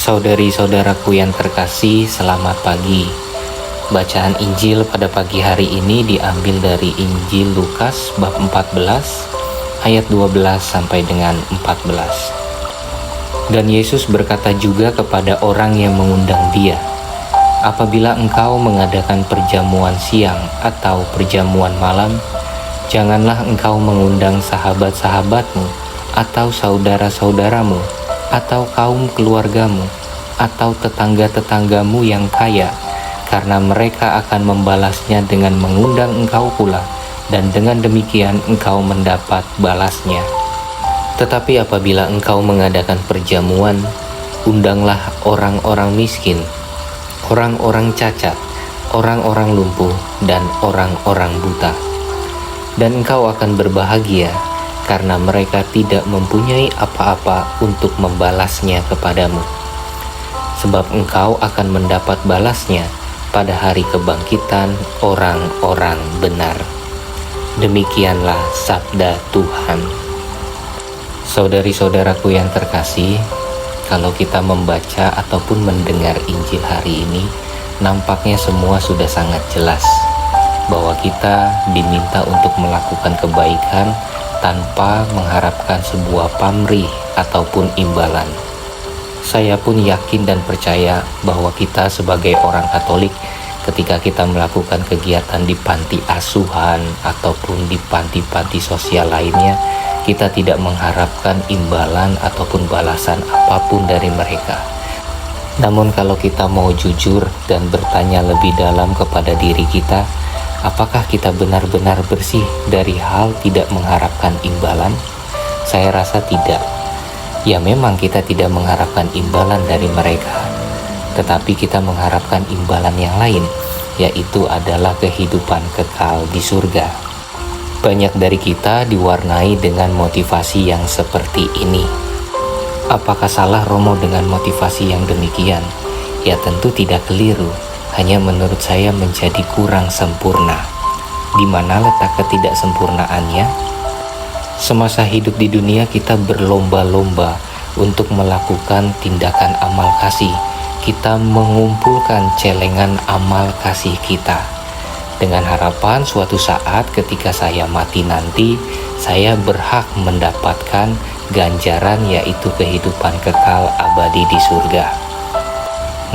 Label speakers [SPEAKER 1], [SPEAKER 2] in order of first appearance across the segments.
[SPEAKER 1] Saudari-saudaraku yang terkasih, selamat pagi. Bacaan Injil pada pagi hari ini diambil dari Injil Lukas bab 14 ayat 12 sampai dengan 14. Dan Yesus berkata juga kepada orang yang mengundang Dia, "Apabila engkau mengadakan perjamuan siang atau perjamuan malam, janganlah engkau mengundang sahabat-sahabatmu atau saudara-saudaramu atau kaum keluargamu, atau tetangga-tetanggamu yang kaya, karena mereka akan membalasnya dengan mengundang engkau pula, dan dengan demikian engkau mendapat balasnya. Tetapi apabila engkau mengadakan perjamuan, undanglah orang-orang miskin, orang-orang cacat, orang-orang lumpuh, dan orang-orang buta. Dan engkau akan berbahagia, karena mereka tidak mempunyai apa-apa untuk membalasnya kepadamu. Sebab engkau akan mendapat balasnya pada hari kebangkitan orang-orang benar." Demikianlah sabda Tuhan. Saudari-saudaraku yang terkasih, kalau kita membaca ataupun mendengar Injil hari ini, nampaknya semua sudah sangat jelas bahwa kita diminta untuk melakukan kebaikan tanpa mengharapkan sebuah pamrih ataupun imbalan. Saya pun yakin dan percaya bahwa kita sebagai orang Katolik, ketika kita melakukan kegiatan di panti asuhan ataupun di panti-panti sosial lainnya, kita tidak mengharapkan imbalan ataupun balasan apapun dari mereka. Namun kalau kita mau jujur dan bertanya lebih dalam kepada diri kita, apakah kita benar-benar bersih dari hal tidak mengharapkan imbalan? Saya rasa tidak. Ya, memang kita tidak mengharapkan imbalan dari mereka, tetapi kita mengharapkan imbalan yang lain, yaitu adalah kehidupan kekal di surga. Banyak dari kita diwarnai dengan motivasi yang seperti ini. Apakah salah Romo dengan motivasi yang demikian? Ya, tentu tidak keliru. Hanya menurut saya menjadi kurang sempurna. Di mana letak ketidaksempurnaannya? Semasa hidup di dunia kita berlomba-lomba untuk melakukan tindakan amal kasih. Kita mengumpulkan celengan amal kasih kita, dengan harapan suatu saat ketika saya mati nanti, saya berhak mendapatkan ganjaran, yaitu kehidupan kekal abadi di surga.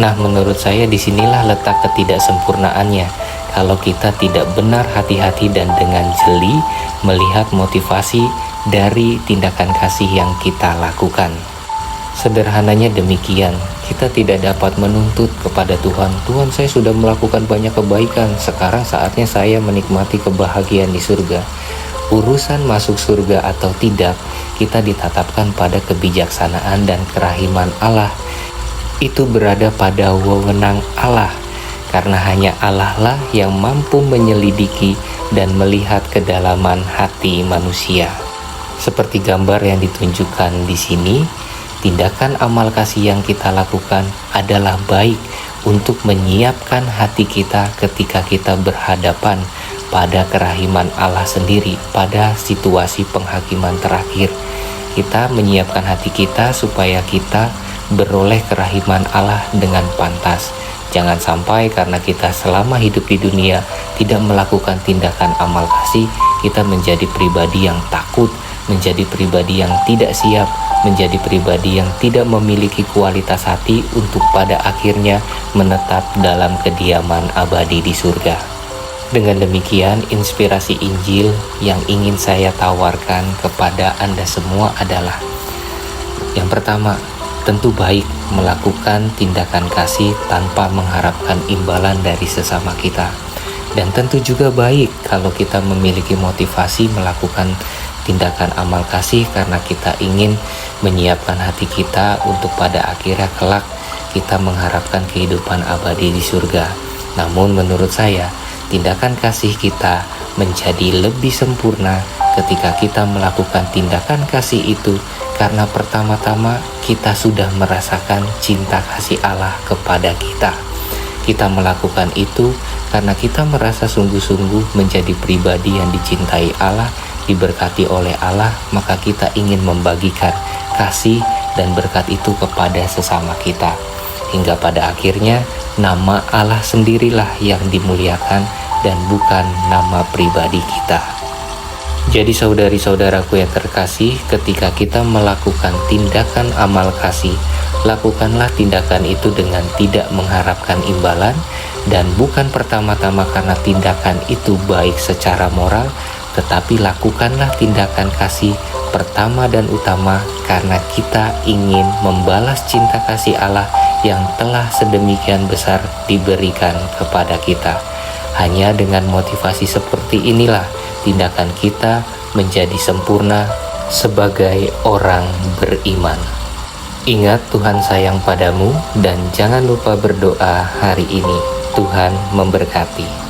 [SPEAKER 1] Nah, menurut saya disinilah letak ketidaksempurnaannya. Kalau kita tidak benar hati-hati dan dengan jeli melihat motivasi dari tindakan kasih yang kita lakukan. Sederhananya demikian, kita tidak dapat menuntut kepada Tuhan, "Tuhan, saya sudah melakukan banyak kebaikan, sekarang saatnya saya menikmati kebahagiaan di surga." Urusan masuk surga atau tidak, kita ditatapkan pada kebijaksanaan dan kerahiman Allah. Itu berada pada wewenang Allah, karena hanya Allah lah yang mampu menyelidiki dan melihat kedalaman hati manusia. Seperti gambar yang ditunjukkan di sini, tindakan amal kasih yang kita lakukan adalah baik untuk menyiapkan hati kita ketika kita berhadapan pada kerahiman Allah sendiri, pada situasi penghakiman terakhir. Kita menyiapkan hati kita supaya kita beroleh kerahiman Allah dengan pantas. Jangan sampai karena kita selama hidup di dunia tidak melakukan tindakan amal kasih, kita menjadi pribadi yang takut, menjadi pribadi yang tidak siap, menjadi pribadi yang tidak memiliki kualitas hati untuk pada akhirnya menetap dalam kediaman abadi di surga. Dengan demikian, inspirasi Injil yang ingin saya tawarkan kepada Anda semua adalah: yang pertama, tentu baik melakukan tindakan kasih tanpa mengharapkan imbalan dari sesama kita. Dan tentu juga baik kalau kita memiliki motivasi melakukan tindakan amal kasih karena kita ingin menyiapkan hati kita untuk pada akhirnya kelak kita mengharapkan kehidupan abadi di surga. Namun menurut saya, tindakan kasih kita menjadi lebih sempurna ketika kita melakukan tindakan kasih itu karena pertama-tama kita sudah merasakan cinta kasih Allah kepada kita. Kita melakukan itu karena kita merasa sungguh-sungguh menjadi pribadi yang dicintai Allah, diberkati oleh Allah, maka kita ingin membagikan kasih dan berkat itu kepada sesama kita. Hingga pada akhirnya nama Allah sendirilah yang dimuliakan dan bukan nama pribadi kita. Jadi saudari-saudaraku yang terkasih, ketika kita melakukan tindakan amal kasih, lakukanlah tindakan itu dengan tidak mengharapkan imbalan, dan bukan pertama-tama karena tindakan itu baik secara moral, tetapi lakukanlah tindakan kasih pertama dan utama karena kita ingin membalas cinta kasih Allah yang telah sedemikian besar diberikan kepada kita. Hanya dengan motivasi seperti inilah tindakan kita menjadi sempurna sebagai orang beriman. Ingat, Tuhan sayang padamu, dan jangan lupa berdoa hari ini. Tuhan memberkati.